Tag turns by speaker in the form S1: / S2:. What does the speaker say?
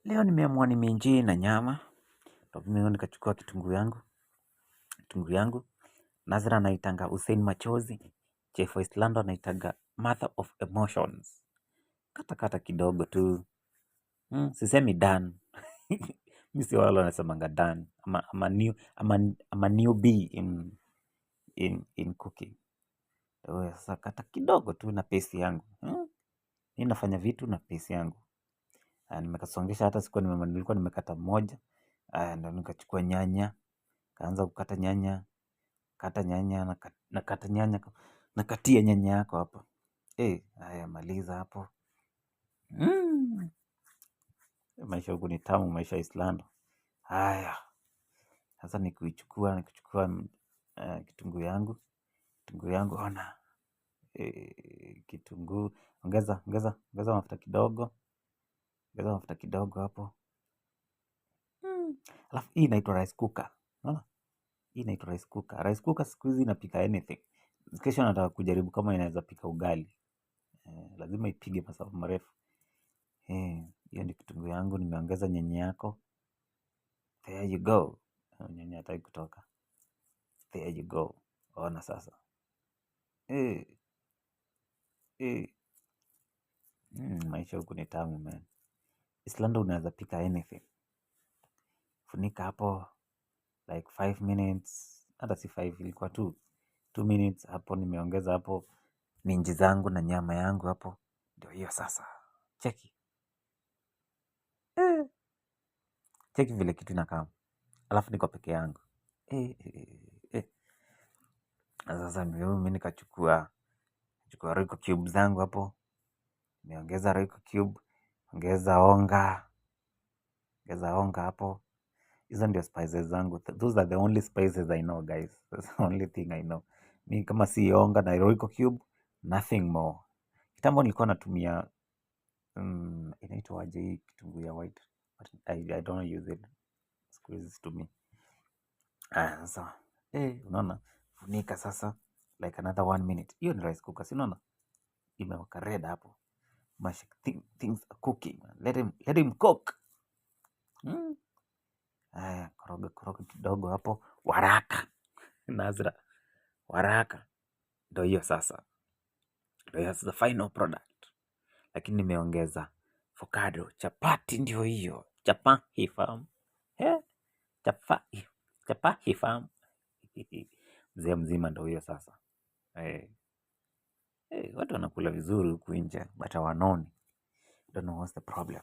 S1: Leo nimeamua nimeenjoy na nyama. Mimi nikachukua kitunguu yangu. Nazra anaitanga Hussein Machozi. Chef Westlando anaitanga Mother of Emotions. Kata kidogo tu. Sisemi done. Mimi si wale wanasemanga done. I'm a newbie in cooking. Sasa kata kidogo tu na pesi yangu. Mimi nafanya vitu na pesi yangu. Nimekasongesha hata nilikuwa nimekata moja. Ndo nikachukua nyanya. Kaanza kukata nyanya. Kata nyanya. Nakata nyanya. Nakatia nyanya yako hapo. Haya maliza hapo. Maisha huku ni tamu, maisha ya Islando. Haya. Sasa nikichukua kitunguu yangu. Kitunguu yangu ona. Kitunguu. Ongeza mafuta kidogo. Ongeza mafuta kidogo hapo. Alafu hii inaitwa rice cooker. Unaona? Hii inaitwa rice cooker. Rice cooker siku hizi inapika anything. Kesho nataka kujaribu kama inaweza pika ugali. Lazima ipige masafa marefu. Hiyo ni kitunguu yangu. Nimeongeza nyanya yako. There you go. Nyanya hataki kutoka. There you go. Ona sasa. Maisha huku ni tamu man. Islando unaweza pika anything. Funika hapo like 5 minutes. Hata si 5 ilikuwa 2 minutes hapo. Nimeongeza hapo minji zangu na nyama yangu hapo. Ndio hiyo sasa. Cheki. Cheki vile kitu inakaa. Alafu niko peke yangu. Sasa mimi nikachukua Royco cube zangu hapo. Nimeongeza Royco cube. Ongeza onga hapo. Hizo ndio spices zangu. Those are the only spices I know guys. That's the only thing I know. Mimi kama si onga na Royco cube, nothing more. Kitambo nilikuwa natumia inaitwa aje hii kitunguu ya white. But I don't use it. Siku hizi situmii. Sasa unaona, funika sasa like another 1 minute. Hiyo ni rice cooker, si unaona? Imewaka red hapo. Things are cooking. Let him cook. Koroga kidogo hapo. Waraka. Nazra. Waraka. Ndio hiyo sasa. Ndio hiyo the final product. Lakini nimeongeza avocado. Chapati ndio hiyo. Chapati farm. Chapati farm. Mzee mzima ndio hiyo sasa. Watu wanakula vizuri huku nje, but hawanoni. Don't know what's the problem.